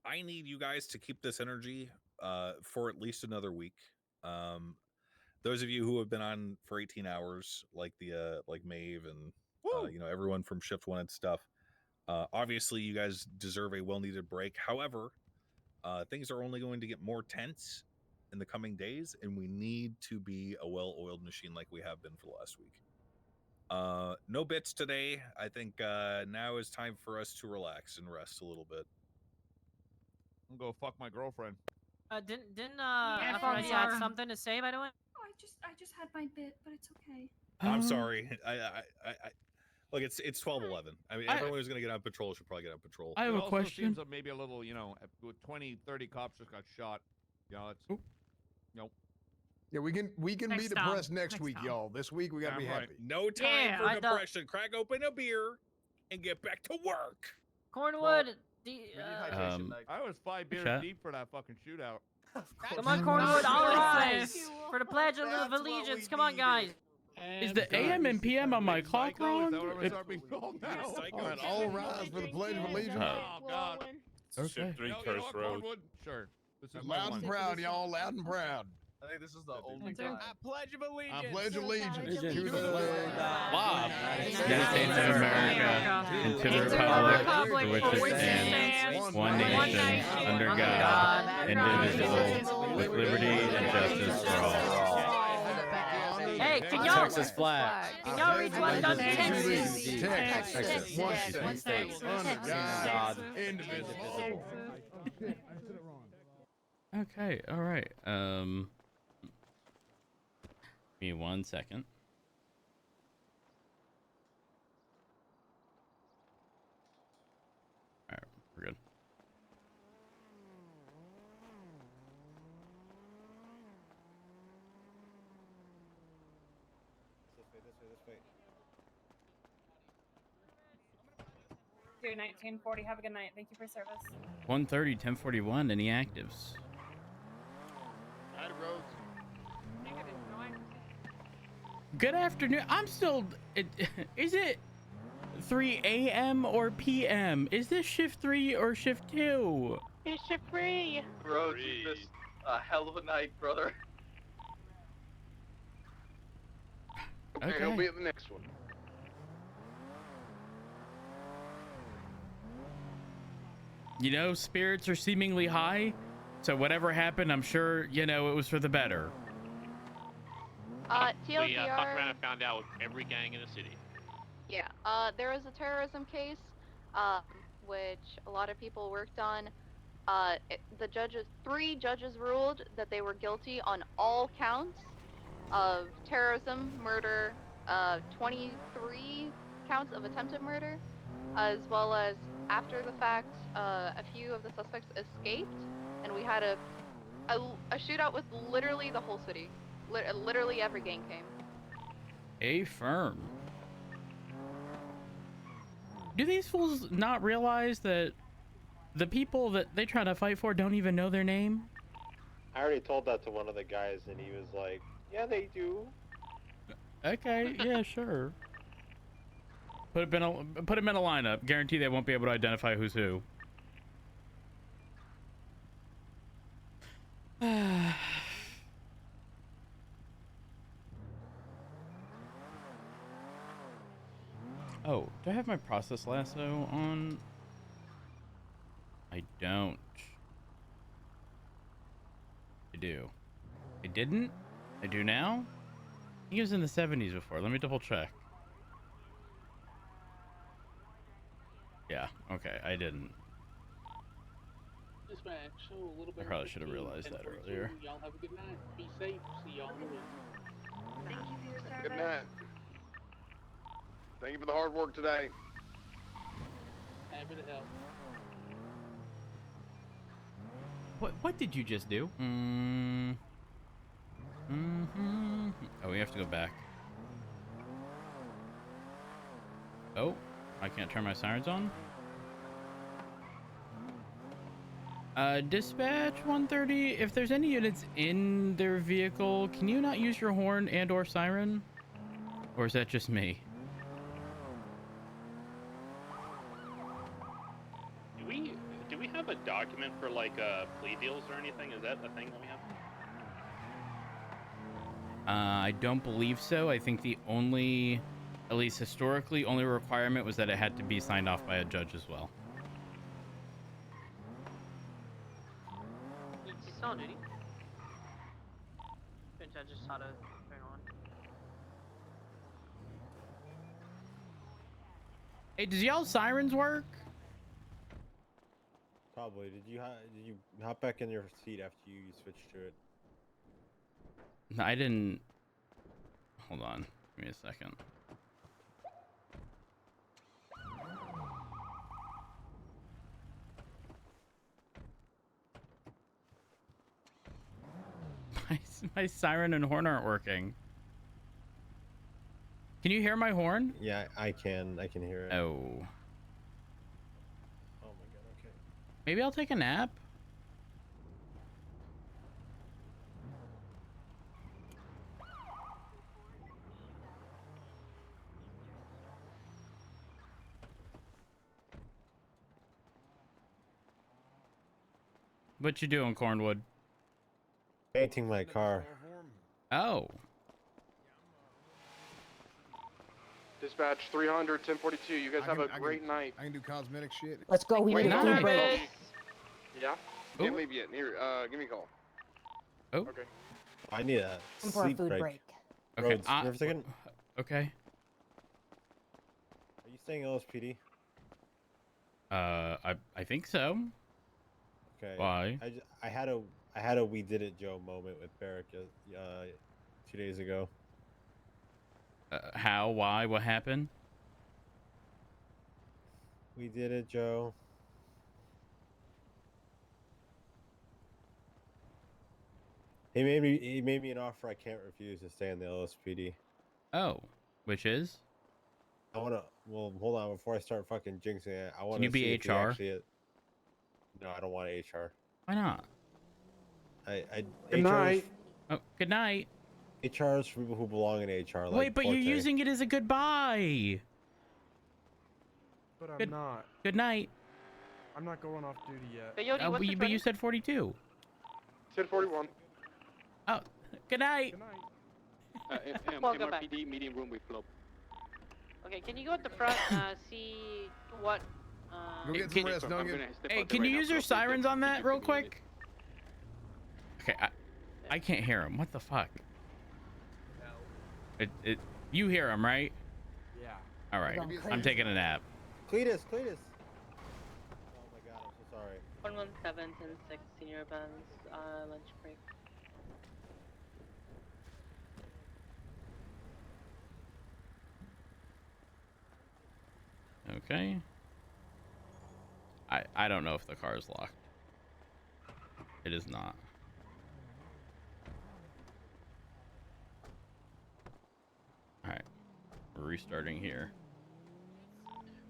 I need you guys to keep this energy for at least another week. Those of you who have been on for 18 hours, like like Maeve and everyone from Shift 1 and stuff, obviously you guys deserve a well-needed break. However, things are only going to get more tense in the coming days, and we need to be a well-oiled machine like we have been for the last week. No bits today. I think now is time for us to relax and rest a little bit. I'm gonna go fuck my girlfriend. Didn't Aphrodite have something to say, by the way? Oh, I just had my bit, but it's okay. I'm sorry. I look, it's 12:11. I mean, everyone who's gonna get on patrol should probably get on patrol. I have a question. Seems that maybe a little, with 20, 30 cops just got shot. It's nope. Yeah, we can be depressed next week, y'all. This week we gotta be happy. No time for depression. Crack open a beer and get back to work. Cornwood. I was 5 beers deep for that fucking shootout. Come on, Cornwood, all rise for the Pledge of Allegiance. Come on, guys. Is the AM and PM on my clock wrong? All rise for the Pledge of Allegiance. Oh, God. Okay. 3 Coast Road. Sure. This is loud and proud, y'all. Loud and proud. I think this is the only time. I pledge of allegiance. I pledge allegiance to the flag United States of America and to the republic for which it stands, one nation, under God, indivisible, with liberty and justice for all. Hey, can y'all Texas flag? Can y'all read what does Texas? Texas, one state, under God, indivisible. Okay, all right. Give me 1 second. All right, we're good. This way. 1940. Have a good night. Thank you for service. 1:30, 10:41. Any actives? Good afternoon. I'm still. Is it 3 a.m. or p.m.? Is this shift 3 or shift 2? It's shift 3. Bro, you missed a hell of a night, brother. Okay. He'll be at the next one. You know, spirits are seemingly high, so whatever happened, I'm sure, it was for the better. TLDR. We fucked around and found out every gang in the city. Yeah. There was a terrorism case, which a lot of people worked on. Three judges ruled that they were guilty on all counts of terrorism, murder, 23 counts of attempted murder, as well as after the fact, a few of the suspects escaped, and we had a shootout with literally the whole city. Literally every gang came. A firm. Do these fools not realize that the people that they try to fight for don't even know their name? I already told that to one of the guys, and he was like, "Yeah, they do." Okay, yeah, sure. Put them in a lineup. Guarantee they won't be able to identify who's who. Oh, do I have my process lasso on? I don't. I do. I didn't? I do now? I think it was in the 70s before. Let me double check. Yeah, okay, I didn't. I probably should have realized that earlier. Y'all have a good night. Be safe. See y'all in the week. Thank you for your service. Good night. Thank you for the hard work today. Happy to help. What did you just do? Oh, we have to go back. Oh, I can't turn my sirens on? Dispatch 130, if there's any units in their vehicle, can you not use your horn and or siren? Or is that just me? Do we have a document for like plea deals or anything? Is that a thing that we have? I don't believe so. I think the only, at least historically, only requirement was that it had to be signed off by a judge as well. He's still on duty. Good judge just saw to turn on. Hey, does y'all sirens work? Probably. Did you hop back in your seat after you switched to it? No, I didn't. Hold on. Give me a second. My siren and horn aren't working. Can you hear my horn? Yeah, I can hear it. Oh. Oh my god, okay. Maybe I'll take a nap. What you doing, Cornwood? Painting my car. Oh. Dispatch 300, 1042. You guys have a great night. I can do cosmetic shit. Let's go. We need a food break. Yeah? Oh. Can't leave yet. Here, give me a call. Oh. Okay. I need a For a sleep food break. break. Okay. Rhodes, give me a second. Okay. Are you staying LSPD? I think so. Okay. Why? I had a we did it Joe moment with Barrick 2 days ago. How? Why? What happened? We did it, Joe. He made me an offer I can't refuse to stay in the LSPD. Oh, which is? I wanna. Well, hold on. Before I start fucking jinxing it, I want Can you to be see if he HR? actually. No, I don't want HR. Why not? Good night. Oh, good night. HR is for people who belong in HR. Like Wait, but you're Forte. using it as a goodbye. But I'm Good- not. Good night. I'm not going off duty yet. Hey, Yodi, what's the But you said 42. 1041. Oh, good night. Good night. Well, go back. MRPD meeting room with Flow. Okay, can you go at the front, see what, Go get Can- some rest, Duncan. Hey, can you use your sirens on that real quick? Okay, I can't hear him. What the fuck? You hear him, right? Yeah. All right. Going I'm crazy. taking a nap. Cletus. Oh my god, I'm so sorry. 117, 10-6, senior bands, lunch break. Okay. I don't know if the car is locked. It is not. All right. We're restarting here.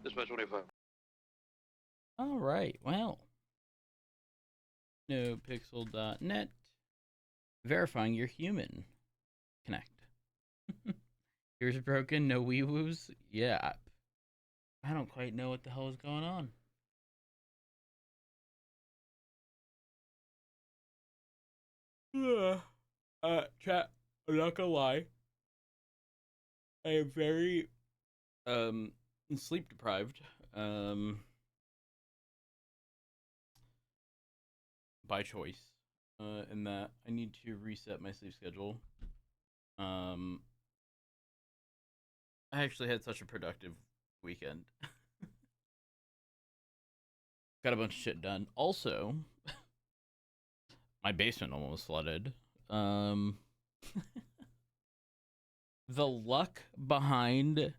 Dispatch 25. All right. Well. NoPixel.net. Verifying you're human. Connect. Ears broken. No wee woos. Yeah. I don't quite know what the hell is going on. Chat. I'm not gonna lie. I am very sleep deprived. By choice. In that I need to reset my sleep schedule. I actually had such a productive weekend. Got a bunch of shit done. Also, my basement almost flooded. The luck behind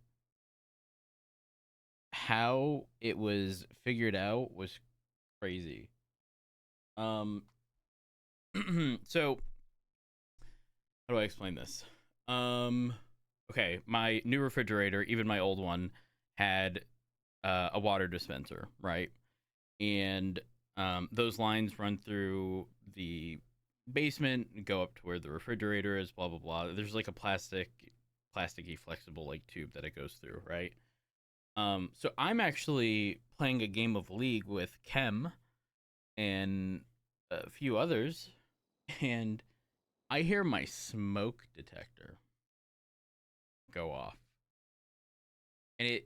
how it was figured out was crazy. So how do I explain this? Okay, my new refrigerator, even my old one, had a water dispenser, right? And those lines run through the basement and go up to where the refrigerator is, blah blah blah. There's like a plasticky flexible like tube that it goes through, right? So I'm actually playing a game of League with Kem, and a few others, and I hear my smoke detector go off. And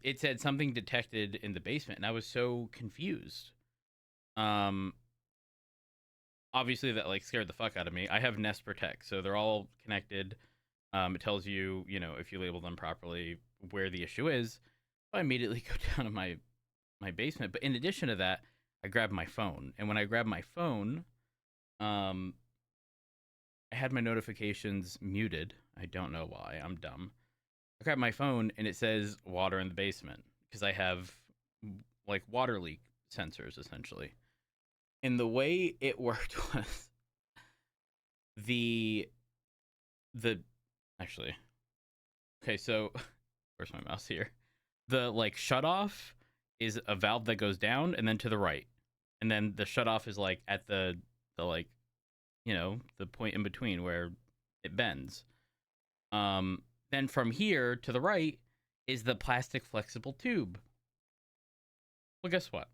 it said something detected in the basement, and I was so confused. Obviously that like scared the fuck out of me. I have Nest Protect, so they're all connected. It tells you, you know, if you label them properly, where the issue is. I immediately go down to my basement. But in addition to that, I grabbed my phone, and when I grabbed my phone, I had my notifications muted. I don't know why. I'm dumb. I grabbed my phone, and it says water in the basement because I have like water leak sensors essentially. And the way it worked was the actually, okay, so where's my mouse here? The like shut off is a valve that goes down and then to the right, and then the shut off is like at the like, you know, the point in between where it bends. Then from here to the right is the plastic flexible tube. Well, guess what?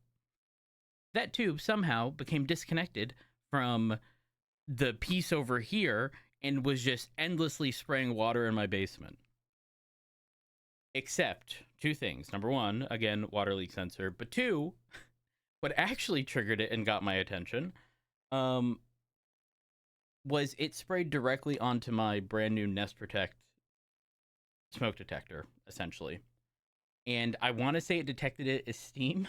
That tube somehow became disconnected from the piece over here and was just endlessly spraying water in my basement. Except two things. Number one, again, water leak sensor. But two, what actually triggered it and got my attention was it sprayed directly onto my brand new Nest Protect smoke detector, essentially. And I want to say it detected it as steam.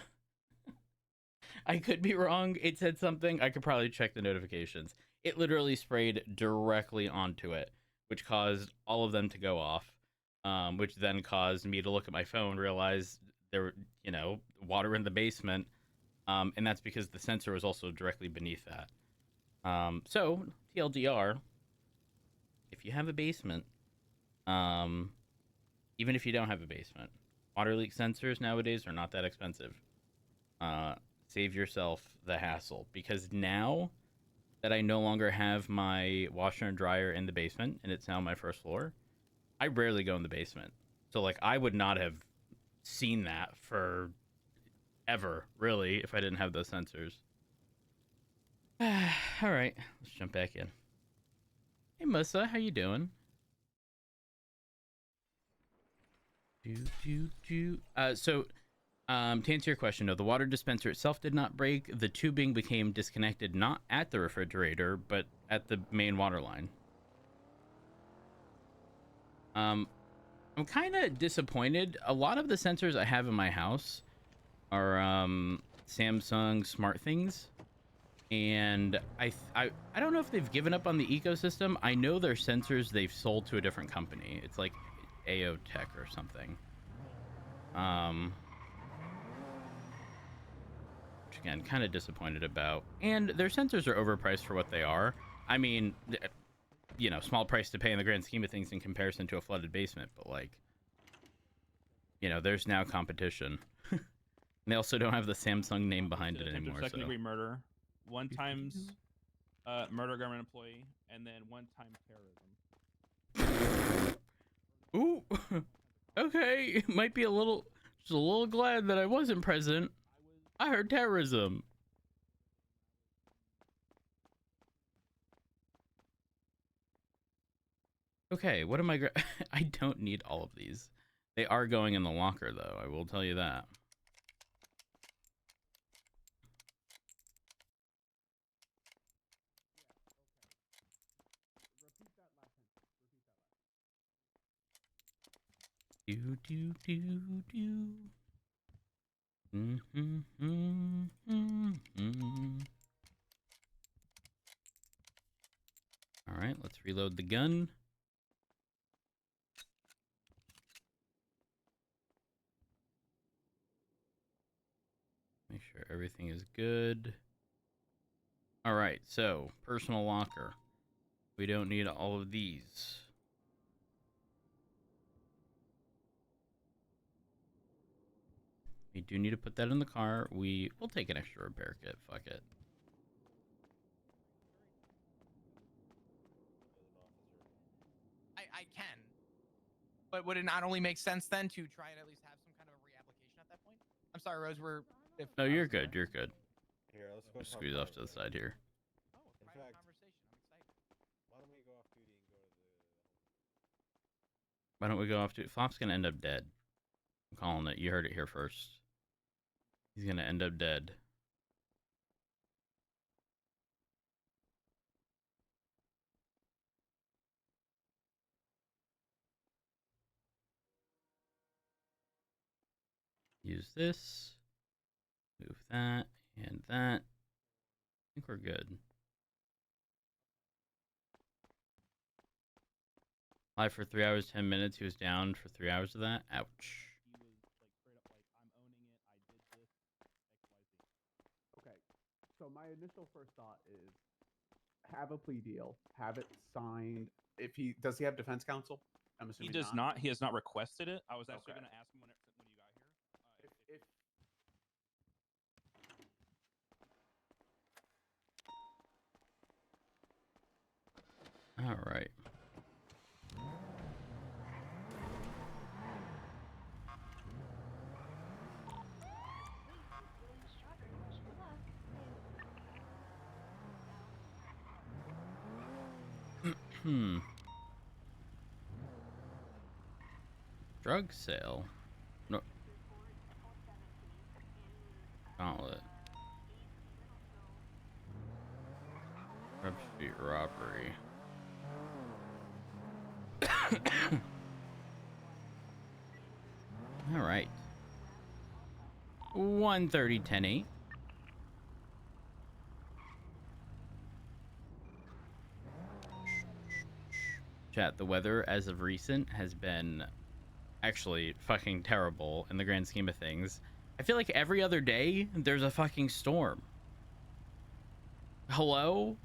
I could be wrong. It said something. I could probably check the notifications. It literally sprayed directly onto it, which caused all of them to go off, which then caused me to look at my phone, realize there were, you know, water in the basement, and that's because the sensor was also directly beneath that. So, TLDR, if you have a basement, even if you don't have a basement, water leak sensors nowadays are not that expensive. Save yourself the hassle, because now that I no longer have my washer and dryer in the basement and it's now my first floor, I rarely go in the basement. So like I would not have seen that for ever, really, if I didn't have those sensors. All right, let's jump back in. Hey Musa, how you doing? To answer your question, no, the water dispenser itself did not break. The tubing became disconnected not at the refrigerator, but at the main water line. I'm kind of disappointed. A lot of the sensors I have in my house are Samsung smart things, and I don't know if they've given up on the ecosystem. I know their sensors they've sold to a different company. It's like AO Tech or something. Which again, kind of disappointed about. And their sensors are overpriced for what they are. I mean, you know, small price to pay in the grand scheme of things in comparison to a flooded basement, but like, you know, there's now competition. And they also don't have the Samsung name behind it anymore. Second degree murder, 1 times murder government employee, and then 1 time terrorism. Ooh, okay, might be just a little glad that I wasn't president. I heard terrorism. Okay, what am I I don't need all of these. They are going in the locker, though. I will tell you that. Do do do do. All right, let's reload the gun. Make sure everything is good. All right, so personal locker. We don't need all of these. We do need to put that in the car. We'll take an extra repair kit. Fuck it. I can. But would it not only make sense then to try and at least have some kind of a reapplication at that point? I'm sorry, Rose. No, you're good. You're good. Here, let's Let's go Squeeze talk off to the side here. Oh, a In private fact- conversation. I'm excited. Why don't we go off duty and go to the? Why don't we go off to Flop's gonna end up dead. I'm calling it. You heard it here first. He's gonna end up dead. Use this. Move that and that. I think we're good. Live for 3 hours, 10 minutes. He was down for 3 hours of that. Ouch. He was like straight up like, I'm owning it. I did this. XYZ. Okay, so my initial first thought is have a plea deal, have it signed. If he does, he have defense counsel? I'm He assuming does not. He has not requested it. I was actually Okay. going to ask him when you got here. If All right. Drug sale. No. Gauntlet. Rub Street robbery. All right. 1:30, 10:08. Chat, the weather as of recent has been actually fucking terrible in the grand scheme of things. I feel like every other day there's a fucking storm. Hello?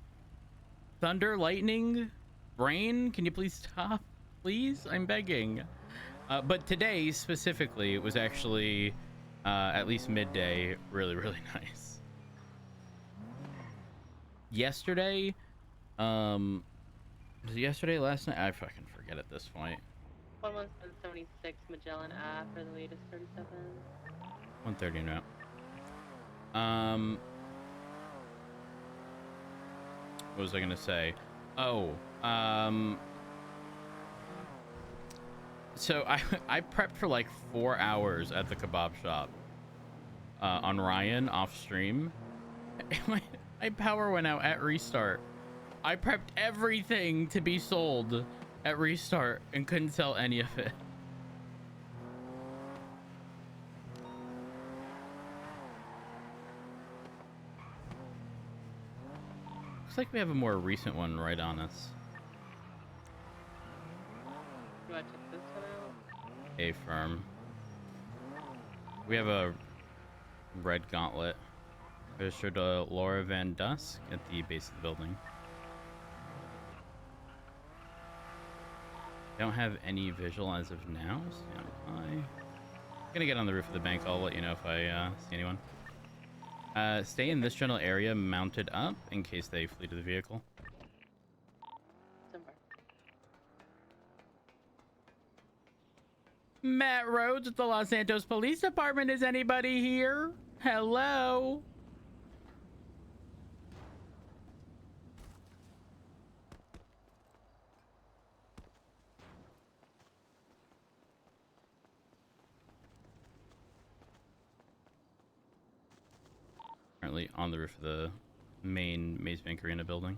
Thunder, lightning, rain? Can you please stop? Please? I'm begging. But today specifically, it was actually, at least midday, really, really nice. Yesterday, was it yesterday, last night? I fucking forget at this point. 11776 Magellan Ave for the latest 37. 1:30 now. What was I gonna say? Oh, so I prepped for like 4 hours at the kebab shop on Ryan off stream. My power went out at restart. I prepped everything to be sold at restart and couldn't sell any of it. Looks like we have a more recent one right on us. You want to check this one out? A firm. We have a red gauntlet registered to Laura Van Dusk at the base of the building. Don't have any visual as of now. Stand by. I'm gonna get on the roof of the bank. I'll let you know if I see anyone. Stay in this general area mounted up in case they flee to the vehicle. Matt Rhodes with the Los Santos Police Department. Is anybody here? Hello? Currently on the roof of the main Maze Bank Arena building.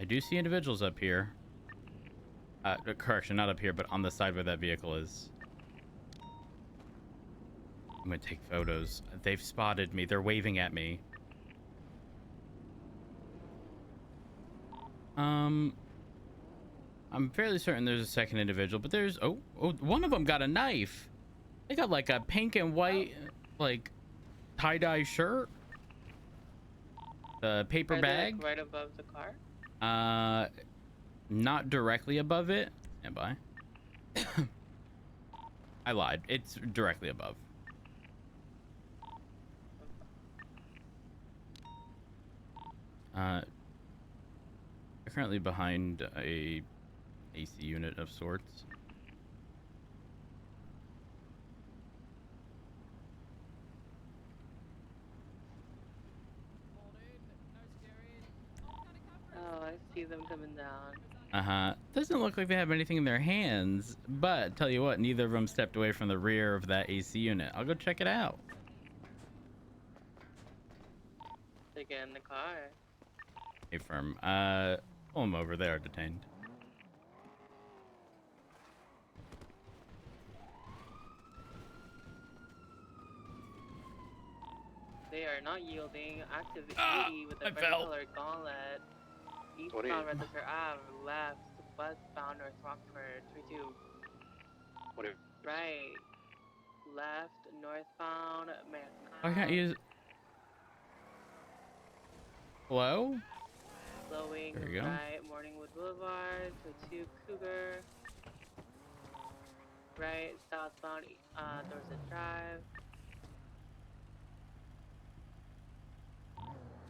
I do see individuals up here. Correction, not up here, but on the side where that vehicle is. I'm gonna take photos. They've spotted me. They're waving at me. I'm fairly certain there's a second individual, but there's oh, one of them got a knife. They got like a pink and white, like tie-dye shirt. The paper Are bag. they, like, right above the car? Not directly above it. Stand by. I lied. It's directly above. They're currently behind a AC unit of sorts. coming down. Doesn't look like they have anything in their hands, but tell you what, neither of them stepped away from the rear of that AC unit. I'll go check it out. They get in the car. Hey, firm. Pull them over. They are detained. They are not yielding. Active 80 with a I red fell. color gauntlet. Eastbound Register Ave, left, westbound North Rockford, 32. Right, left, northbound, American I can't use. Hello? Slowing There you go. right, Morningwood Boulevard, 22 Cougar. Right, southbound, Dorset Drive.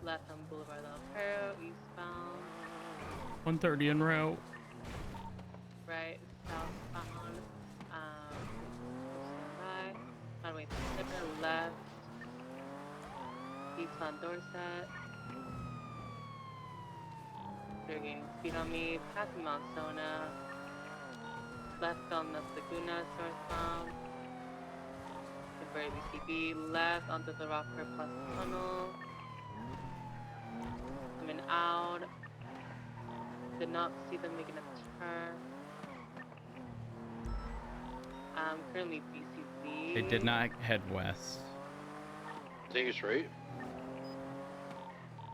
Left on Boulevard Del Perro, eastbound. 130 en route. Right, southbound, right, Highway 7, left, eastbound Dorset. They're gaining speed on me, passing Mount Sona. Left on Las Lagunas, northbound. Temporary BCB, left onto the Rockford Plus Tunnel. Coming out. Did not see them making a turn. Currently BCB. They did not head west. Take it straight.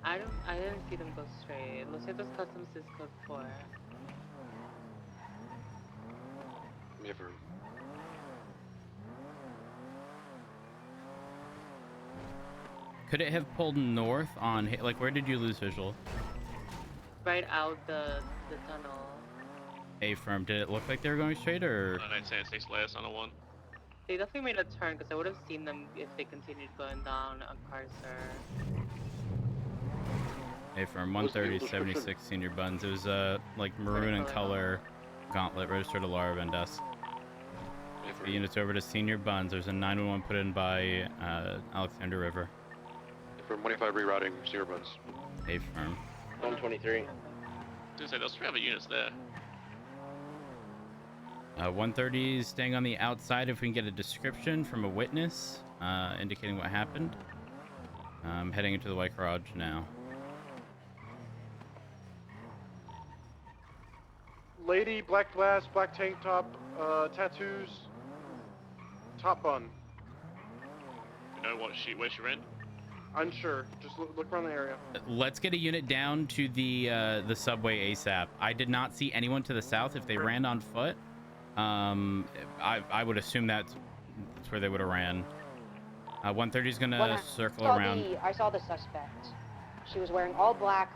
I didn't see them go straight. Los Santos Customs is code 4. Never. Could it have pulled north on, like, where did you lose visual? Right out the tunnel. A firm. Did it look like they were going straight, or? 976 last on a 1. They definitely made a turn because I would have seen them if they continued going down on Carcer. A firm. 130, 76 senior buns. It was like maroon in color, gauntlet registered to Laura Van Dusk. The unit's over to senior buns. There's a 911 put in by Alexander River. From 25 rerouting Sierra Buns. A firm. 123. Dude, say those 3 other units there. 130 is staying on the outside if we can get a description from a witness indicating what happened. I'm heading into the white garage now. Lady, black glass, black tank top, tattoos, top bun. You know where she ran? Unsure. Just look around the area. Let's get a unit down to the subway ASAP. I did not see anyone to the south. If they ran on foot, I would assume that's where they would have ran. 130 is gonna circle around. I saw the suspect. She was wearing all black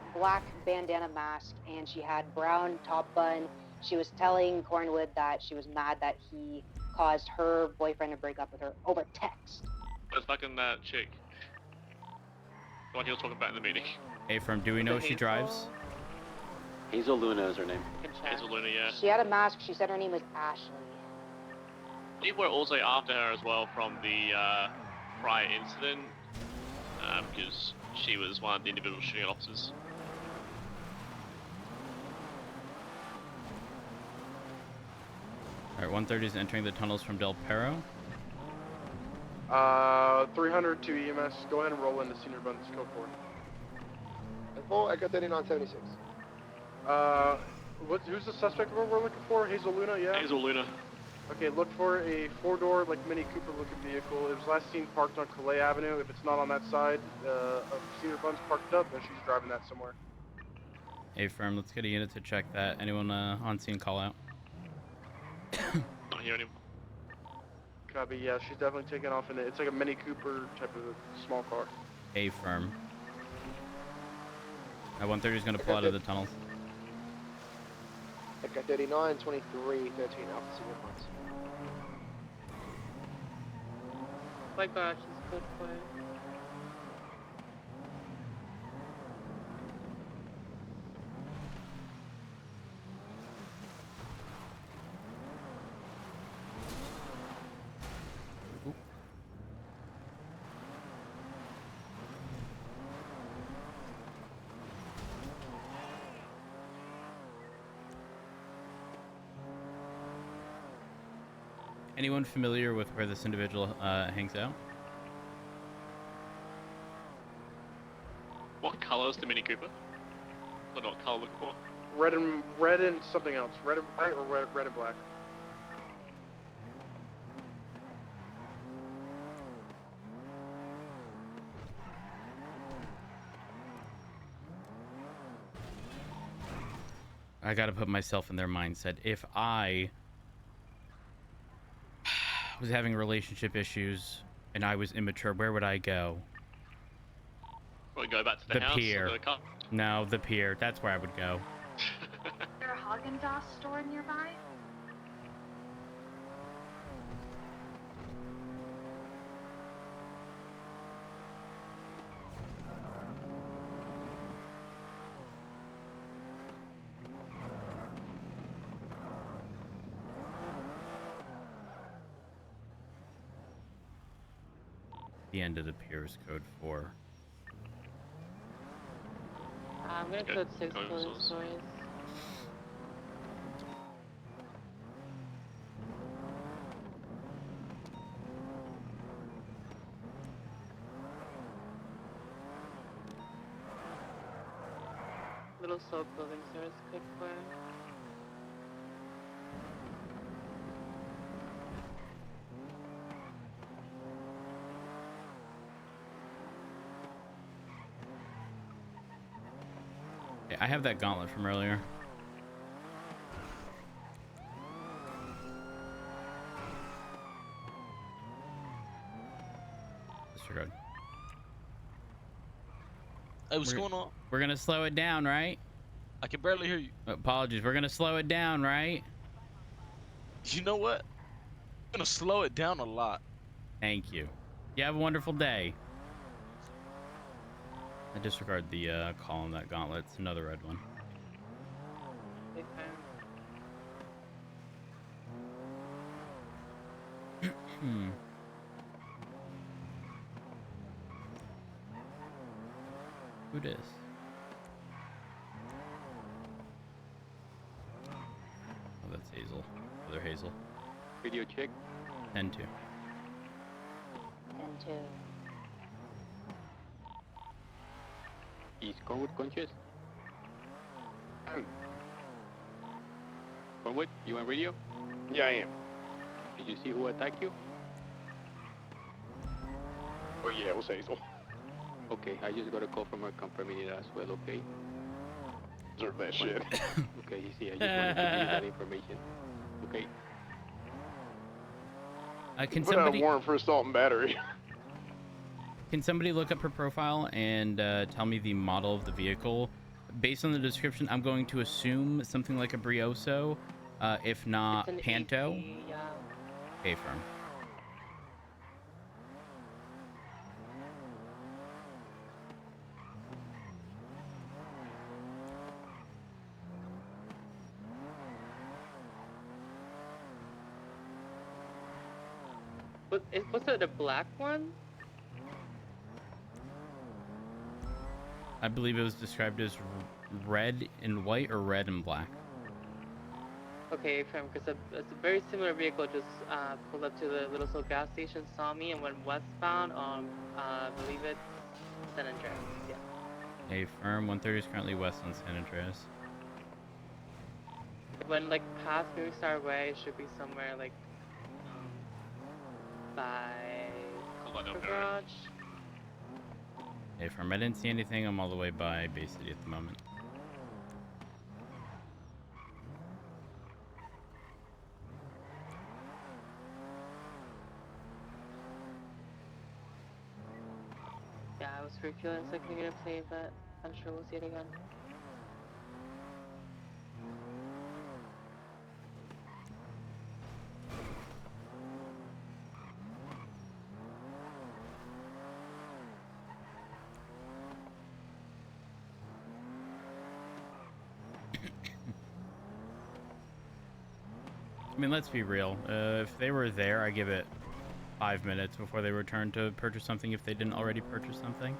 bandana mask, and she had brown top bun. She was telling Cornwood that she was mad that he caused her boyfriend to break up with her over text. Where's fucking that chick? The one he was talking about in the meeting. Hey, from, do we know if she drives? Hazel Luna is her name. Hazel Luna, yeah. She had a mask. She said her name was Ashley. People were also after her as well from the prior incident, because she was one of the individual shooting officers. Alright, 130 is entering the tunnels from Del Perro. 300 to EMS. Go ahead and roll into Senior Buns, code 4. Echo 3976. Who's the suspect we're looking for? Hazel Luna, yeah? Hazel Luna. Okay, look for a 4-door, like, Mini Cooper looking vehicle. It was last seen parked on Calais Avenue. If it's not on that side of Senior Buns parked up, then she's driving that somewhere. Hey, firm, let's get a unit to check that. Anyone on scene call out? Not hearing him. Copy, yeah, she's definitely taking off in it. It's like a Mini Cooper type of small car. A firm. 130 is going to pull out of the tunnels. Echo 39, 23, 13 Alpha Senior Buns. White garage is code 4. Anyone familiar with where this individual hangs out? What color is the Mini Cooper? Or not color looking for? Red and something else. Red and white or red and black. I gotta put myself in their mindset. If I was having relationship issues and I was immature, where would I go? Or go back to the house? pier. Or the car? No, the pier. That's where I would go. Is there a Haagen-Dazs store nearby? The end of the pier is code 4. I'm gonna code 6 clothing stores. Little soap clothing stores, code 4. Yeah, I have that gauntlet from earlier. Disregard. Hey, what's going on? We're gonna slow it down, right? I can barely hear you. Apologies. We're gonna slow it down, right? You know what? I'm gonna slow it down a lot. Thank you. You have a wonderful day. I disregard the call on that gauntlet. It's another red one. Who dis? Oh, that's Hazel. Other Hazel. Video check. 10-2. 10-2. Is Cornwood conscious? Cornwood, you on radio? Yeah, I am. Did you see who attacked you? Oh yeah, it was Hazel. Okay, I just got a call from her confirming it as well, okay? Deserve that shit. Okay, you see, I just wanted to give you that information. Okay. Can Put out a somebody warrant for assault and battery. Can somebody look up her profile and tell me the model of the vehicle? Based on the description, I'm going to assume something like a Brioso, if not It's an Panto. AC, yeah. A-firm. Was it a black one? I believe it was described as red and white or red and black. Okay, because it's a very similar vehicle just pulled up to the Little Soul gas station, saw me, and went westbound on, I believe it's San Andreas. Yeah. A-firm. 130 is currently west on San Andreas. When like past Moving Star Way, it should be somewhere like by the garage. A-firm. I didn't see anything. I'm all the way by Bay City at the moment. Yeah, I was feeling like we're gonna play, but I'm sure we'll see it again. I mean, let's be real. If they were there, I give it 5 minutes before they return to purchase something if they didn't already purchase something.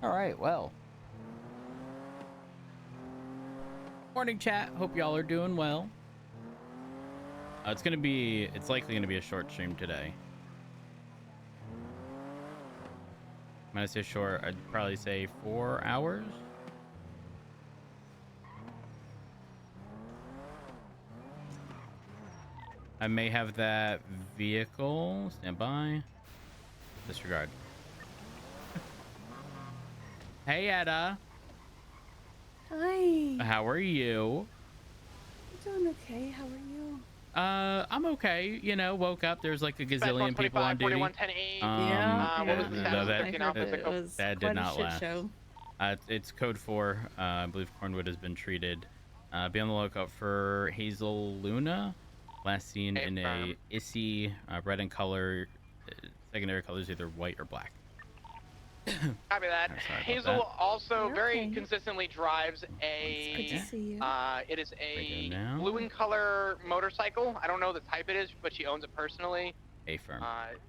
All right, well. Morning, chat. Hope y'all are doing well. It's likely gonna be a short stream today. When I say short, I'd probably say 4 hours. I may have that vehicle. Stand by. Disregard. Hey, Etta. Hi. How are you? I'm doing okay. How are you? I'm okay. You know, woke up. There's like a gazillion people on duty. That did not last. Show. It's code 4. I believe Cornwood has been treated. Be on the lookout for Hazel Luna. Last seen in a issy red in color. Secondary colors either white or black. Copy that. Hazel also very consistently drives a. It is a blue in color motorcycle. I don't know the type it is, but she owns it personally. A firm.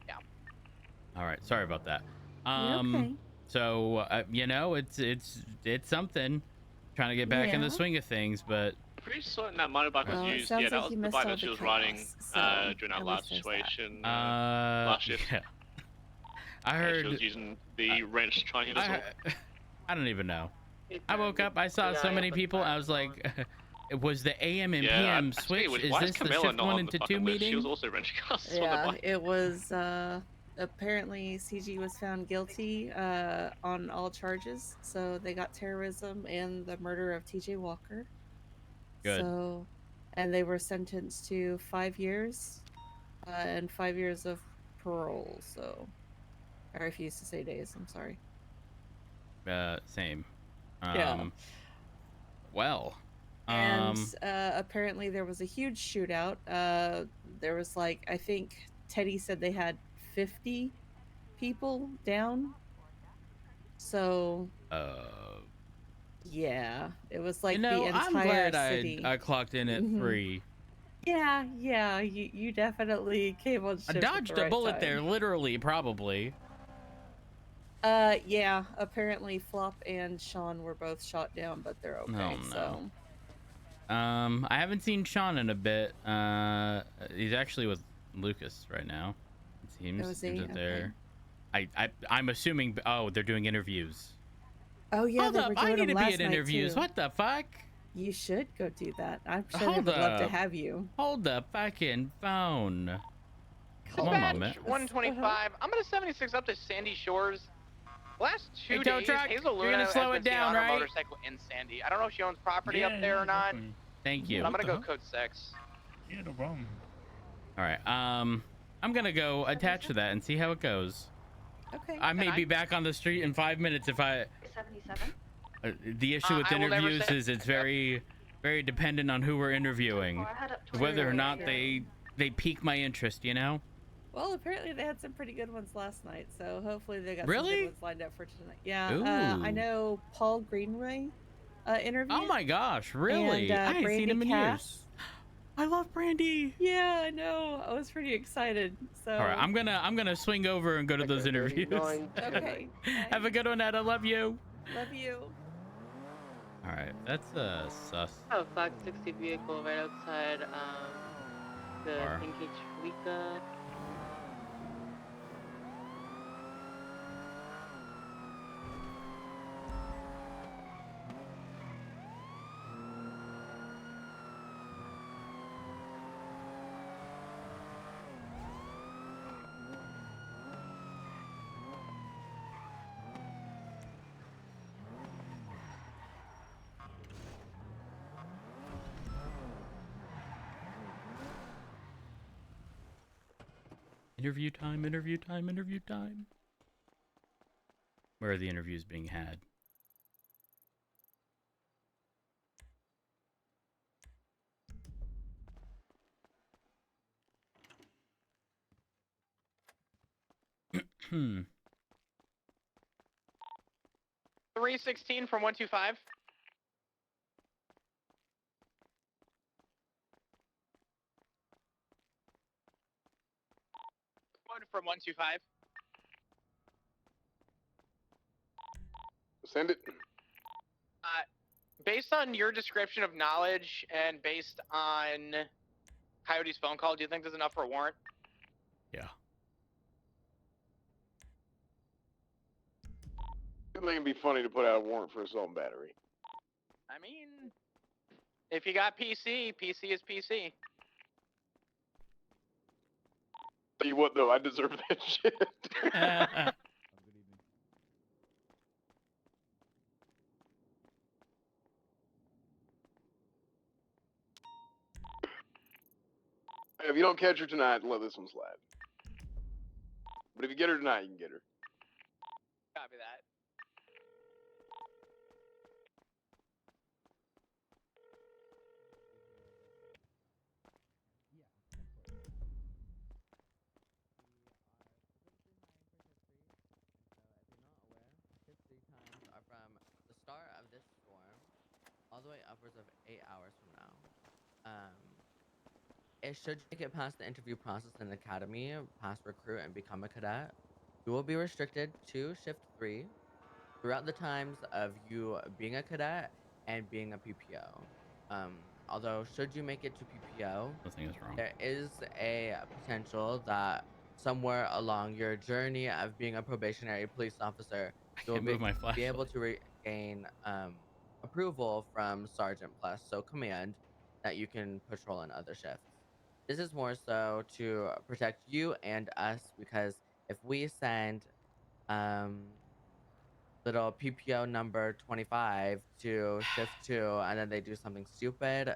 Yeah. All right. Sorry about that. Okay. So you know, it's something. Trying to get back in the swing of things, but. Pretty certain that motorbike was used. Yeah, that was the bike that she was riding during that last situation last shift. Yeah. I heard she was using the wrench trying to hit us all. I don't even know. I woke up, I saw so many people, I was like, was the AM and PM switch? Is this the shift 1 and 2 meeting? She was also wrenching us on the Yeah, bike. it was, apparently CG was found guilty on all charges. So they got terrorism and the murder of TJ Walker. Good. So, and they were sentenced to 5 years and 5 years of parole. So, I refuse to say days. I'm sorry. Same. Yeah. Well. And apparently there was a huge shootout. There was like, I think Teddy said they had 50 people down. So. Yeah, it was like the entire I'm glad city. I clocked in at 3. Yeah, you definitely came on shift I at dodged the a right bullet time. there, literally, probably. Yeah, apparently Flop and Sean were both shot down, but they're okay. Oh, no. So. I haven't seen Sean in a bit. He's actually with Lucas right now. It seems that they're. I'm assuming. Oh, they're doing interviews. Oh yeah, Hold they up, were I doing need them to be last at night, interviews. too. What the fuck? You should go do that. I'm sure they Hold would love to up. have you. Hold the fucking phone. One Dispatch moment. 125. I'm gonna 76 up to Sandy Shores. Last 2 Hey, tow days, truck, Hazel you're Luna gonna slow has it been seen down, on her right? motorcycle in Sandy. I don't know if she owns property up there or not. Thank you. But I'm gonna go code 6. Yeah, no problem. All right. I'm gonna go attach to that and see how it goes. Okay. I may be back on the street in 5 minutes if I. 77. The issue with I will never interviews say- is it's very dependent on who we're interviewing, whether or not they pique my interest. You know. Well, apparently they had some pretty good ones last night, so hopefully they got some Really? good ones lined up for tonight. Yeah. Ooh. I know Paul Greenway interviewed. Oh my gosh, really? And, I ain't Brandy seen him in Cass. years. I love Brandy. Yeah, I know. I was pretty excited. So. All right, I'm gonna swing over and go to those interviews. Okay. Have a good one, Ed. I love you. Love you. All right, that's sus. Oh, Fox 60 vehicle right outside the Bar. Kinkage Fleeka. Interview time, interview time, interview time. Where are the interviews being had? Hmm. 316 from 125. One from 125. Send it. Based on your description of knowledge and based on Coyote's phone call, do you think there's enough for a warrant? Yeah. I think it'd be funny to put out a warrant for assault and battery. I mean, if you got PC, PC is PC. Tell you what, though, I deserve that shit. If you don't catch her tonight, let this one slide. But if you get her tonight, you can get her. Copy that. Are from the start of this storm all the way upwards of 8 hours from now. It should you get past the interview process in the academy, pass recruit, and become a cadet, you will be restricted to shift 3 throughout the times of you being a cadet and being a PPO. Although, should you make it to PPO, nothing is wrong. there is a potential that somewhere along your journey of being a probationary police officer, you'll can't move my flashlight. be able to regain approval from Sergeant Plus, so command, that you can patrol in other shifts. This is more so to protect you and us, because if we send little PPO number 25 to shift 2 and then they do something stupid,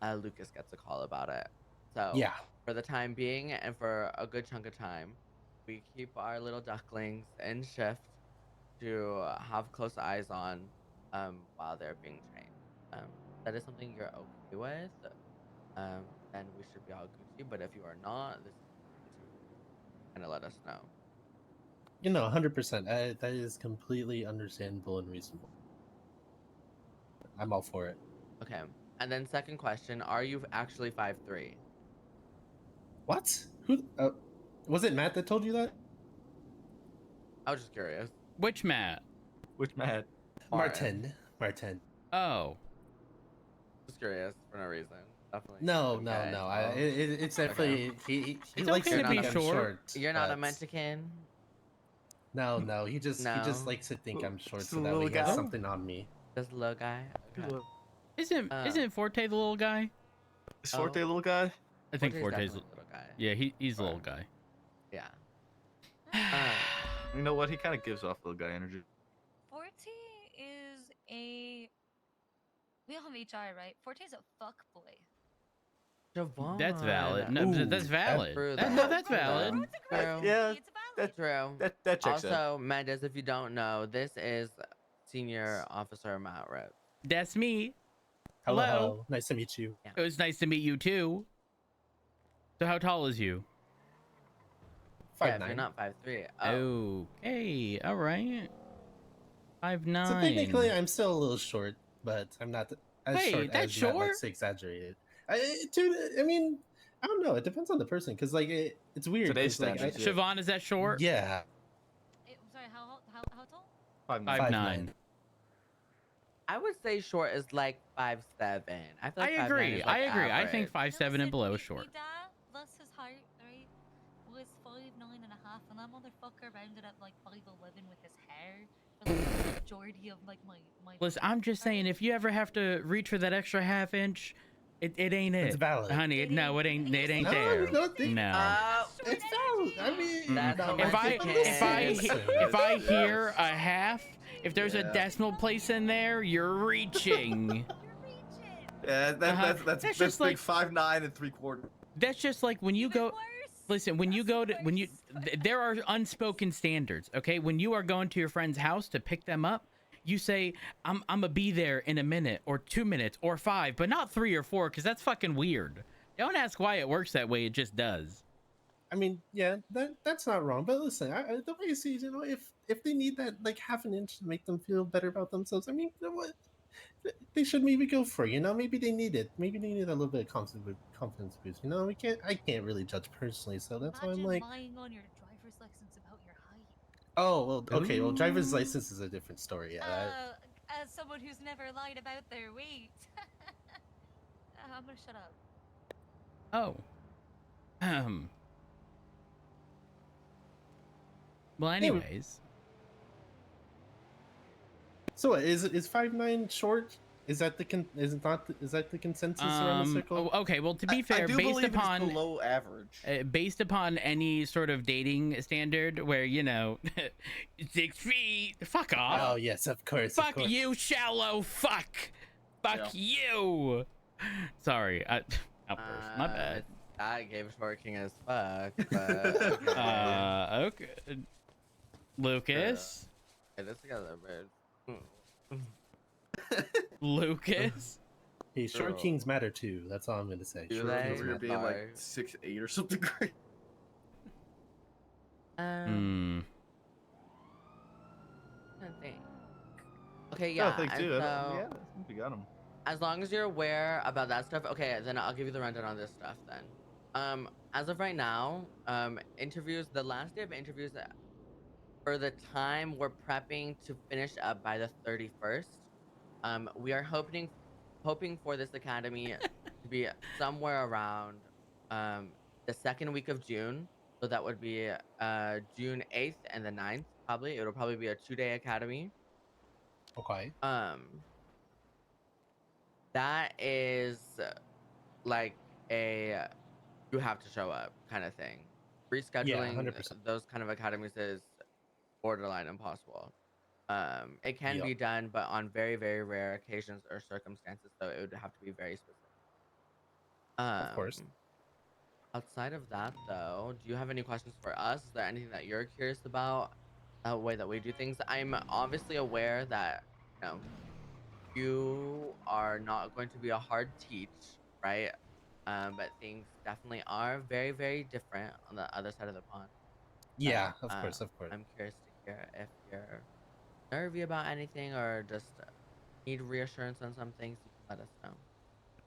Lucas gets a call about it. So Yeah. for the time being and for a good chunk of time, we keep our little ducklings in shift to have close eyes on while they're being trained. That is something you're okay with, then we should be all Gucci. But if you are not, this is kind of let us know. 100%. That is completely understandable and reasonable. I'm all for it. Okay. And then second question, are you actually 5'3"? What? Who? Was it Matt that told you that? I was just curious. Which Matt? Which Matt? Martin. Oh. Just curious for no reason. Definitely. No. Okay. It's definitely he It's likes okay to to think be I'm short. short. You're not a but- Mexican? No. He just likes to think I'm short, so that way he has something on me. Just a little guy. Okay. Isn't Forte the little guy? Is Forte a little guy? I think Forte's Forte's definitely a little guy. Yeah, he's a little guy. Yeah. You know what? He kind of gives off little guy energy. Forte is a. We all have HI, right? Forte's a fuck boy. Javon. That's valid. No, that's valid. That's valid. Yeah, that's true. That checks out. Also, Mendes, if you don't know, this is Senior Officer Matt Rip. That's me. Hello. Nice to meet you. It was nice to meet you too. So how tall is you? Yeah, if you're not 5'3". Okay, all right. 5'9". So technically, I'm still a little short, but I'm not as short that's as Matt short? likes to exaggerate. I mean, I don't know. It depends on the person, because it's weird. Today's 'cause, standards, Siobhan, is that short? Yeah. I'm sorry, how tall? 5'9". I would say short is like 5'7". I feel like 5'9" agree. is, like, I agree. I think average. 5'7" and below is short. My dad, bless his heart, right, was 5'9" and a half, and that motherfucker rounded up like 5'11" with his hair for like the majority of like my. Listen, I'm just saying, if you ever have to reach for that extra half inch, it ain't it. It's valid. Honey, no, it ain't there. No. It's valid. I mean, If I hear a half, if there's a decimal place in there, you're reaching. Yeah, that's just big like 5'9" and 3/4. That's just like when you go. Listen, there are unspoken standards. Okay, when you are going to your friend's house to pick them up, you say, I'm gonna be there in a minute or 2 minutes or 5, but not 3 or 4, because that's fucking weird. Don't ask why it works that way. It just does. I mean, yeah, that's not wrong. But listen, the way you see it, if they need that like half an inch to make them feel better about themselves, I mean, you know what? They should maybe go for it. Maybe they need it. Maybe they need a little bit of confidence boost. I can't really judge personally, so that's why I'm like. Lying on your driver's license about your height. Oh well, okay. Well, driver's license is a different story. Yeah. As someone who's never lied about their weight, I'm gonna shut up. Oh. Well, anyways. So what, is 5'9" short? Is that the is that the consensus around the circle? Okay, well, to be fair, I do based believe upon it's below average. Based upon any sort of dating standard, where 6 feet, fuck off. Oh yes, of course. Fuck you, shallow fuck. Fuck you. Sorry, outburst. My bad. That gave short king as fuck. But okay. Okay. Lucas. Hey, this together, man. Lucas. Hey, short kings matter too. That's all I'm gonna say. Do Short they? kings You're matter. being like 6'8" or something great. I think. Okay, yeah. I think too. and Yeah, so, we got him. as long as you're aware about that stuff, okay, then I'll give you the rundown on this stuff then. As of right now, interviews, the last day of interviews for the time we're prepping to finish up by the 31st. We are hoping for this academy to be somewhere around the second week of June. So that would be June 8th and the 9th, probably. It'll probably be a 2-day academy. Okay. That is like a you have to show up kind of thing. Rescheduling 100%. those kind of academies is borderline impossible. It can be Yep. done, but on very, very rare occasions or circumstances, so it would have to be very specific. Of course. Outside of that, though, do you have any questions for us? Is there anything that you're curious about? The way that we do things? I'm obviously aware that, you are not going to be a hard teach, right? But things definitely are very, very different on the other side of the pond. Yeah, of course, of course. I'm curious to hear if you're nervy about anything or just need reassurance on some things. You can let us know.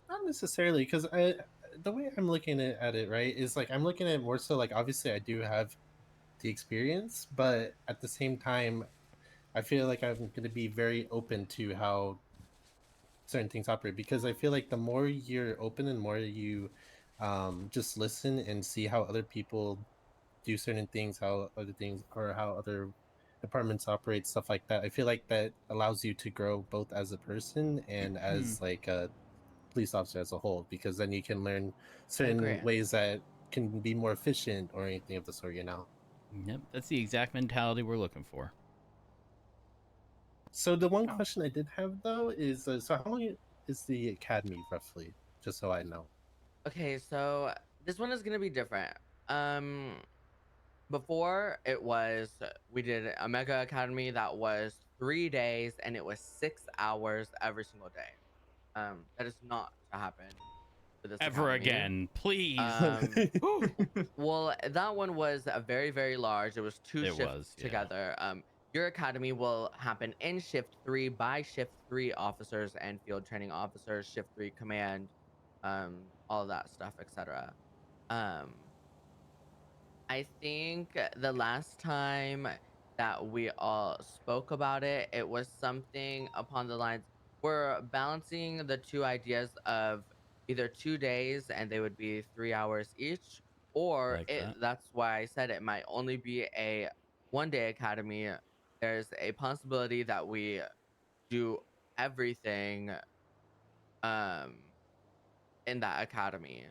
Not necessarily, because the way I'm looking at it, right, is like I'm looking at it more so like obviously I do have the experience, but at the same time, I feel like I'm going to be very open to how certain things operate, because I feel like the more you're open and more you just listen and see how other people do certain things, how other things or how other departments operate, stuff like that, I feel like that allows you to grow both as a person and as like a police officer as a whole, because then you can learn certain ways that can be more efficient or anything of the sort, Yep, that's the exact mentality we're looking for. So the one question I did have though is, so how long is the academy roughly, just so I know? Okay, so this one is gonna be different. Before it was, we did a mega academy that was 3 days and it was 6 hours every single day. That is not to happen for this Ever academy. again, please. Well, that one was very, very large. It was two It shifts was, yeah. together. Your academy will happen in shift 3 by shift 3 officers and field training officers, shift 3 command, all of that stuff, etc. I think the last time that we all spoke about it, it was something upon the lines, we're balancing the two ideas of either 2 days and they would be 3 hours each, or Like that. that's why I said it might only be a 1-day academy. There's a possibility that we do everything in that academy.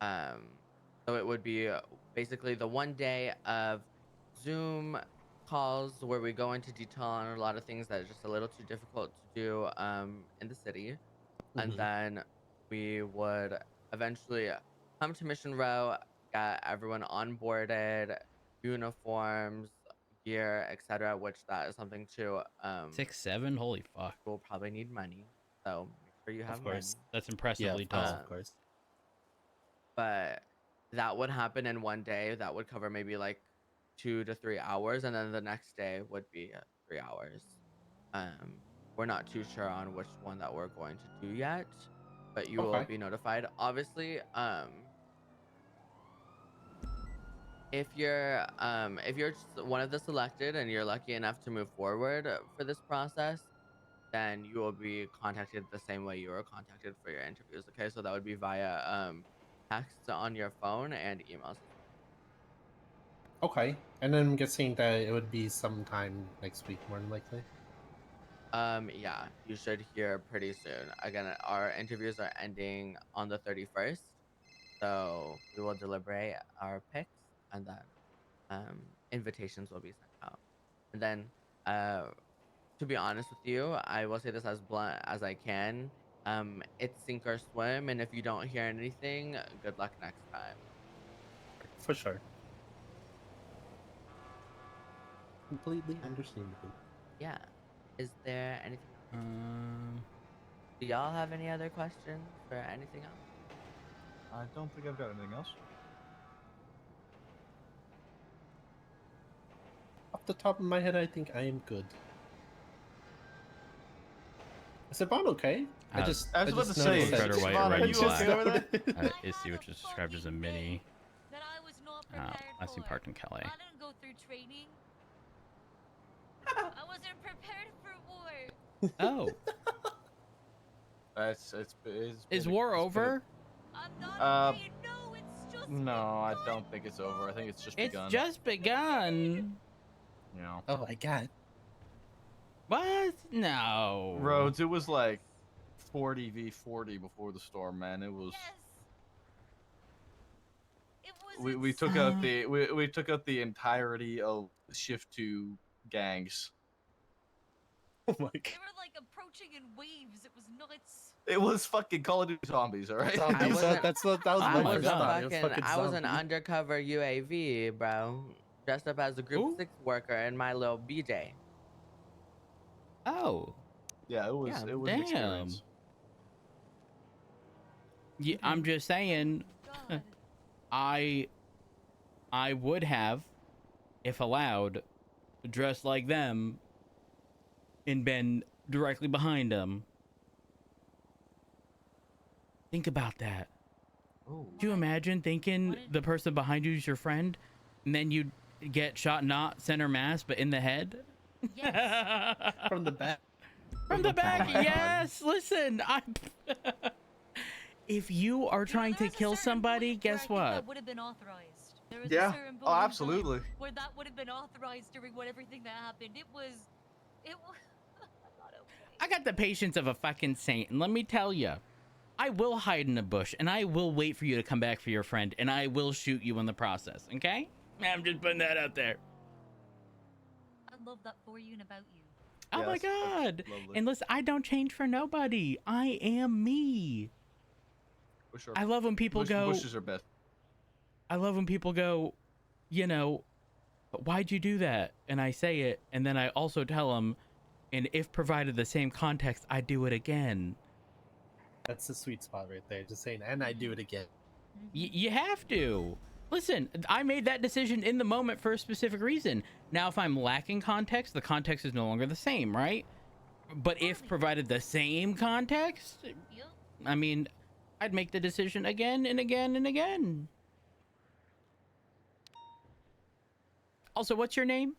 So it would be basically the 1 day of Zoom calls where we go into detail on a lot of things that are just a little too difficult to do in the city. And then we would eventually come to Mission Row, get everyone onboarded, uniforms, gear, etc., which that is something to 6, 7, holy fuck. We'll probably need money, so make sure you have Of course. money. That's impressively tall. Of course. But that would happen in 1 day. That would cover maybe like 2 to 3 hours, and then the next day would be 3 hours. We're not too sure on which one that we're going to do yet, but you will be notified. Obviously, if you're one of the selected and you're lucky enough to move forward for this process, then you will be contacted the same way you were contacted for your interviews. Okay, so that would be via text on your phone and emails. Okay, and then I'm guessing that it would be sometime next week, more than likely. Yeah, you should hear pretty soon. Again, our interviews are ending on the 31st, so we will deliberate our picks, and then invitations will be sent out. And then, to be honest with you, I will say this as blunt as I can. It's sink or swim, and if you don't hear anything, good luck next time. For sure. Completely understandable. Yeah. Is there anything else? Do y'all have any other questions or anything else? I don't think I've got anything else. Off the top of my head, I think I am good. Is Siobhan okay? I was about to say, red or white, Siobhan, red are and you black. okay over there? Issy, which is described as a mini. I see parked in Calais. I didn't go through training. I wasn't prepared for war. Oh. Is war over? No, I don't think it's over. I think it's just begun. It's just begun. Yeah. Oh my god. What? No. Rhodes, it was like 40 v 40 before the storm, man. It was. We took out the we took out the entirety of Shift 2 gangs. Oh my god. They were like approaching in waves. It was nuts. It was fucking Call of Duty Zombies, all right? Zombies. That was my first thought. I was an undercover UAV, bro, dressed up as a Group 6 worker in my little BJ. Oh. Yeah, it was. It was an experience. Yeah, I'm just saying. I would have, if allowed, dressed like them and been directly behind them. Think about that. Ooh. Do you imagine thinking the person behind you is your friend, and then you get shot not center mass but in the head? Yes. From the back. From the back, yes. Listen, if you are trying to kill somebody, guess what? That would have been authorized. There was Yeah. a certain Oh, absolutely. where that would have been authorized during everything that happened. It was. I'm not okay. I got the patience of a fucking saint, and let me tell you, I will hide in a bush, and I will wait for you to come back for your friend, and I will shoot you in the process. Okay? I'm just putting that out there. I love that for you and about you. Oh my god! And listen, I don't change for nobody. I am me. I love when people go. Bushes are best. I love when people go, you know, but why'd you do that? And I say it, and then I also tell them, and if provided the same context, I do it again. That's the sweet spot right there. Just saying, and I do it again. You have to. Listen, I made that decision in the moment for a specific reason. Now, if I'm lacking context, the context is no longer the same, right? But if provided the same context, I mean, I'd make the decision again and again and again. Also, what's your name?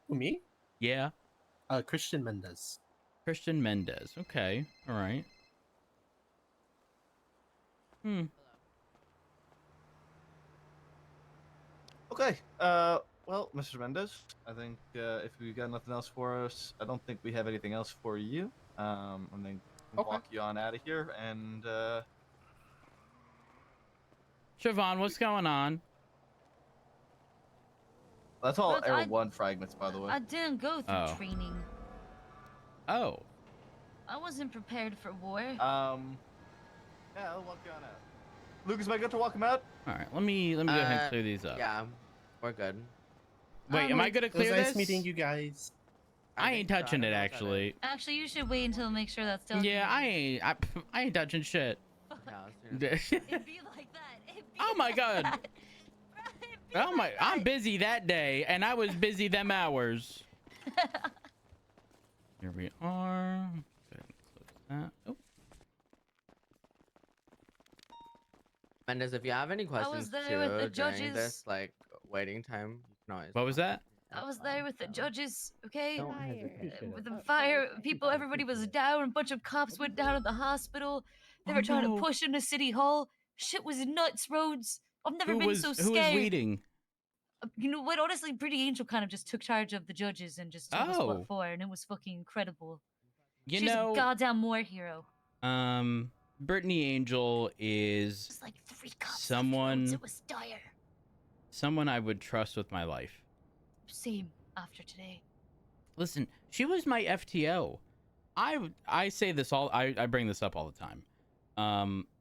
Me? Yeah. Christian Mendez. Christian Mendez. Okay. All right. Okay. Well, Mr. Mendez, I think if we got nothing else for us, I don't think we have anything else for you. And then walk you on out of here. And Siobhan, what's going on? that's all But Air 1 fragments, by the way. I didn't go through training. Oh. I wasn't prepared for war. Yeah, I'll walk you on out. Lucas, am I good to walk him out? All right. Let me go ahead and clear these up. Yeah, we're good. Wait, am I gonna clear it was this? Nice meeting you guys. I ain't touching it, actually. Actually, you should wait until make sure that's done. Yeah, I ain't touching shit. It'd be like that. Oh my god. Oh my, I'm busy that day, and I was busy them hours. Here we are. Go ahead and close that. Oh. Mendez, if you have any questions there with the too during judges. this like waiting time, you can always. What was that? I was there with the judges, okay? Don't hesitate. With the fire people, everybody was down. A bunch of cops went down at the hospital. They were trying to push into City Hall. Shit was nuts, Rhodes. I've never been so scared. Who was leading? You know what? Honestly, Pretty Angel kind of just took charge of the judges and just told us what for, and it was fucking incredible. She's a goddamn war hero. Brittany Angel is It was like 3 cops someone. It was dire. Someone I would trust with my life. Same after today. Listen, she was my FTO. I say this I bring this up all the time.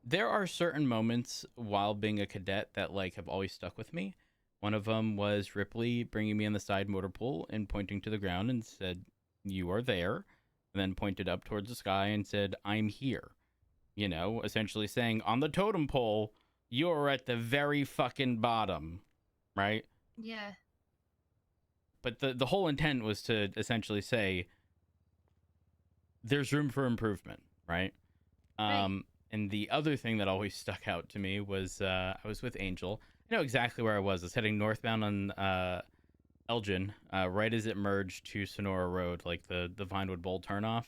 There are certain moments while being a cadet that like have always stuck with me. One of them was Ripley bringing me in the side motor pool and pointing to the ground and said, "You are there," and then pointed up towards the sky and said, "I'm here." You know, essentially saying on the totem pole, you're at the very fucking bottom, right? Yeah. But the whole intent was to essentially say there's room for improvement, right? Right. And the other thing that always stuck out to me was I was with Angel. I know exactly where I was. I was heading northbound on Elgin, right as it merged to Sonora Road, like the Vinewood Bowl turnoff.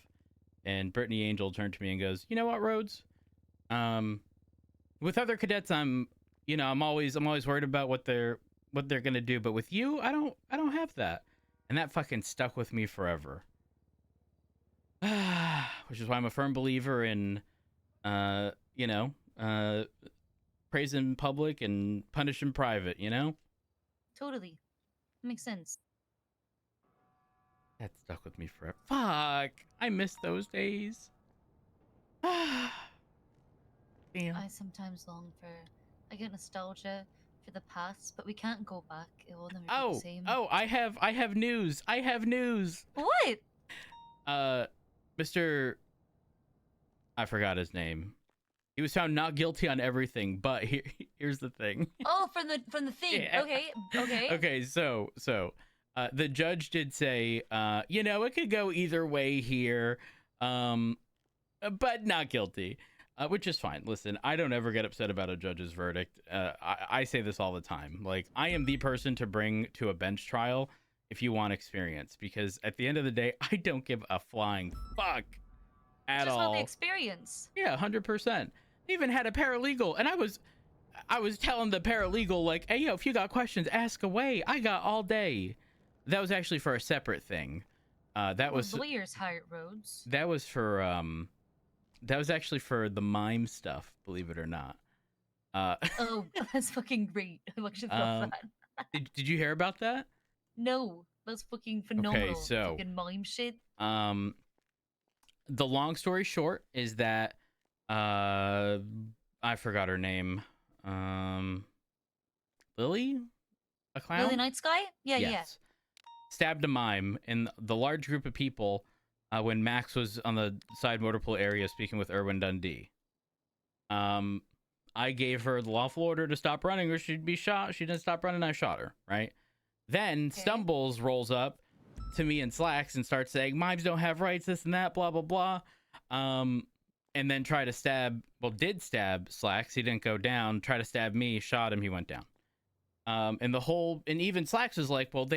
And Brittany Angel turned to me and goes, "You know what, Rhodes? With other cadets, I'm always worried about what they're gonna do, but with you, I don't have that." And that fucking stuck with me forever. Which is why I'm a firm believer in praise in public and punish in private, you know? Totally. Makes sense. That stuck with me forever. Fuck! I miss those days. Damn. I sometimes long for... I get nostalgia for the past, but we can't go back. It will never be the same. I have news. I have news. What? Mr. I forgot his name. He was found not guilty on everything, but here's the thing. Oh, from the thing. Yeah. Okay. Okay, so the judge did say, it could go either way here, but not guilty, which is fine. Listen, I don't ever get upset about a judge's verdict. I say this all the time. Like, I am the person to bring to a bench trial if you want experience, because at the end of the day, I don't give a flying fuck at Just all. want the experience. Yeah, 100%. They even had a paralegal, and I was telling the paralegal, like, "Hey, yo, if you got questions, ask away. I got all day." That was actually for a separate thing. That was lawyers hired Rhodes. That was for that was actually for the mime stuff, believe it or not. Oh, that's fucking great. I actually love that. Did you hear about that? No, that's fucking phenomenal. Okay, so fucking mime shit. The long story short is that I forgot her name. Lily? A clown? Lily Night Sky? Yeah, yes. Stabbed a mime in the large group of people when Max was on the side motor pool area speaking with Erwin Dundee. I gave her the lawful order to stop running or she'd be shot. She didn't stop running, I shot her, right? Then Stumbles rolls up to me in slacks and starts saying, "Mimes don't have rights, this and that, blah, blah, blah." And then did stab Slacks. He didn't go down. Tried to stab me, shot him, he went down. And even Slacks was like, well,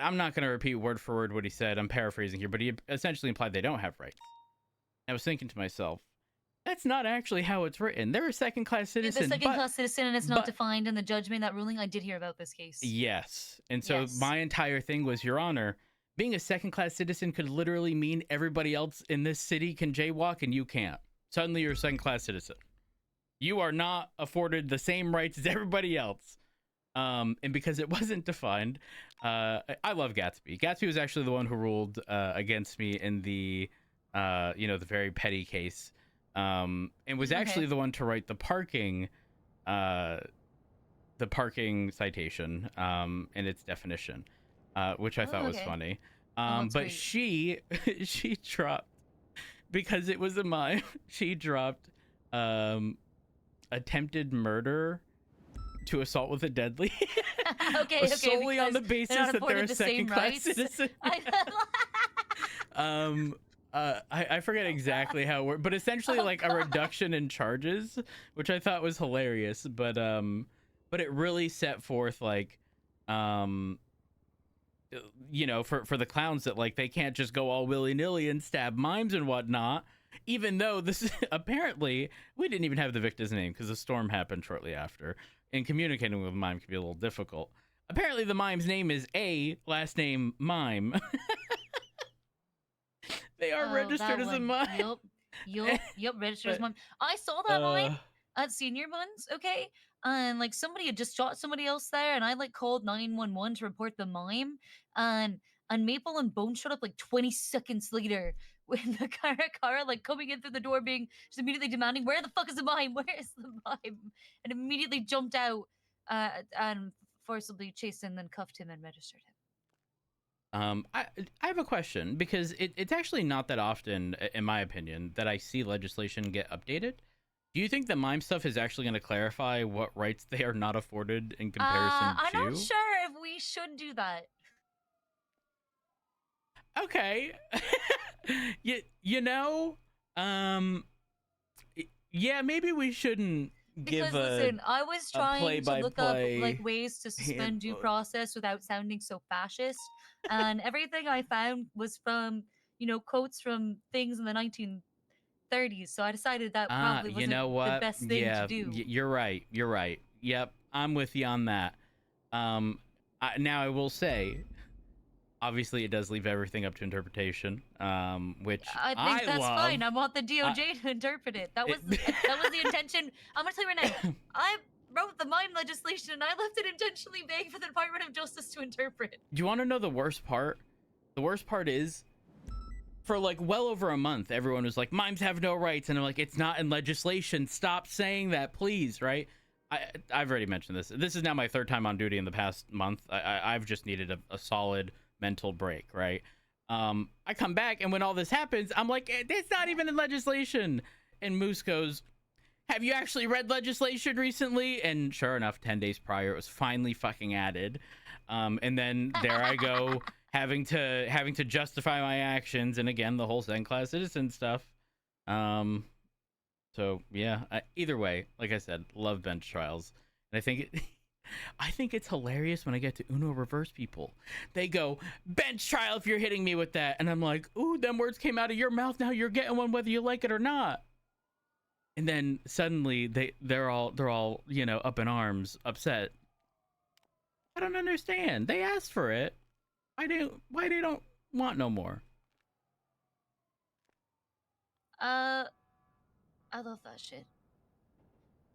I'm not going to repeat word for word what he said. I'm paraphrasing here, but he essentially implied they don't have rights. I was thinking to myself, that's not actually how it's written. They're a second-class citizen. The second-class citizen, and it's not defined in the judgment, that ruling. I did hear about this case. Yes. And so my entire thing was, Your Honor, being a second-class citizen could literally mean everybody else in this city can jaywalk and you can't. Suddenly you're a second-class citizen. You are not afforded the same rights as everybody else. And because it wasn't defined, I love Gatsby. Gatsby was actually the one who ruled against me in the very petty case. And was actually the one to write the parking citation and its definition, which I thought was funny. But she dropped, because it was a mime, she dropped attempted murder to assault with a deadly. Solely on the basis that they're a second class citizen. I forget exactly how it worked, but essentially like a reduction in charges, which I thought was hilarious. But it really set forth like, you know, for the clowns that like they can't just go all willy-nilly and stab mimes and whatnot. Even though this is apparently we didn't even have the victim's name because the storm happened shortly after, and communicating with mime can be a little difficult. Apparently, the mime's name is A, last name Mime. They are registered as a mime. Yup, registered as mime. I saw that mime at Senior Buns, okay? And like somebody had just shot somebody else there, and I like called 911 to report the mime, and Maple and Bone showed up like 20 seconds later with the car like coming in through the door, being just immediately demanding, "Where the fuck is the mime? Where is the mime?" And immediately jumped out and forcibly chased and then cuffed him and registered him. I have a question because it's actually not that often, in my opinion, that I see legislation get updated. Do you think the mime stuff is actually going to clarify what rights they are not afforded in comparison to? I'm not sure if we should do that. Okay. you know, yeah, maybe we shouldn't give listen, I was trying to look up like ways to suspend due handbook. process without sounding so fascist, and everything I found was from, you know, quotes from things in the 1930s. So I decided that probably wasn't you know what? the best thing to do. You're right. You're right. Yep, I'm with you on that. Now I will say, obviously, it does leave everything up to interpretation, which I think that's love. fine. I want the DOJ to interpret it. That was the intention. I'm gonna tell you right now. I wrote the mime legislation, and I left it intentionally vague for the Department of Justice to interpret. Do you want to know the worst part? The worst part is, for like well over a month, everyone was like, "Mimes have no rights," and I'm like, "It's not in legislation. Stop saying that, please." Right? I've already mentioned this. This is now my third time on duty in the past month. I've just needed a solid mental break, right? I come back, and when all this happens, I'm like, it's not even in legislation. And Moose goes, "Have you actually read legislation recently?" And sure enough, 10 days prior, it was finally fucking added. And then there I go, having to justify my actions, and again, the whole second-class citizen stuff. So yeah, either way, like I said, love bench trials, and I think it's hilarious when I get to Uno reverse people. They go, "Bench trial if you're hitting me with that." And I'm like, "Ooh, them words came out of your mouth. Now you're getting one whether you like it or not." And then suddenly they're all, you know, up in arms, upset. I don't understand. They asked for it. Why they don't want no more? I love that shit.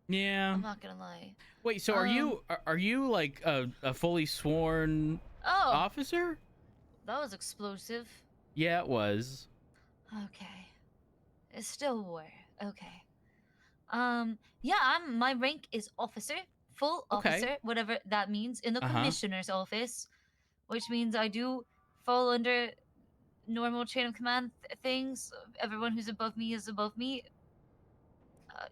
Yeah. I'm not gonna lie. Wait, so are you like a fully sworn officer? That was explosive. Yeah, it was. Okay. It's still war. Okay. Yeah, my rank is officer, full officer, whatever that means, in the commissioner's office, which means I do fall under normal chain of command things. Everyone who's above me is above me.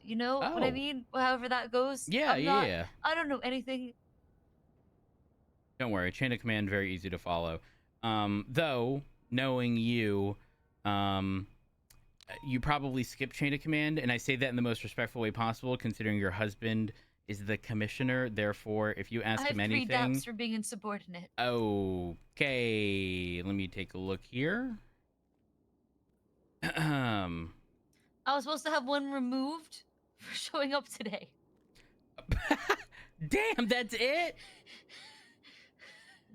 You know what I mean? However that goes. Yeah, yeah. I don't know anything. Don't worry, chain of command very easy to follow. Though knowing you, you probably skip chain of command, and I say that in the most respectful way possible, considering your husband is the commissioner. Therefore, if you ask him anything, I have 3 daps for being insubordinate. Okay, let me take a look here. I was supposed to have 1 removed for showing up today. Damn, that's it?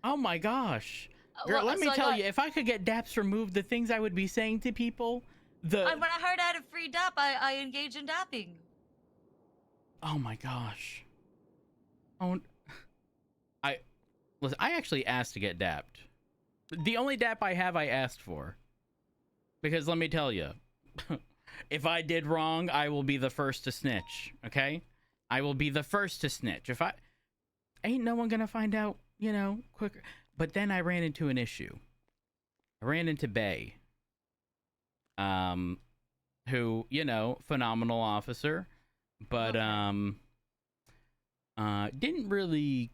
Oh my gosh. Girl, let me tell you, if I could get daps removed, the things I would be saying to people, when I heard I had a free dap, I engaged in dapping. Oh my gosh. Listen, I actually asked to get dapped. The only dap I have, I asked for. Because let me tell you, if I did wrong, I will be the first to snitch, okay? I will be the first to snitch. Ain't no one gonna find out, you know, quicker. But then I ran into an issue. I ran into Bay. Who, you know, phenomenal officer, but didn't really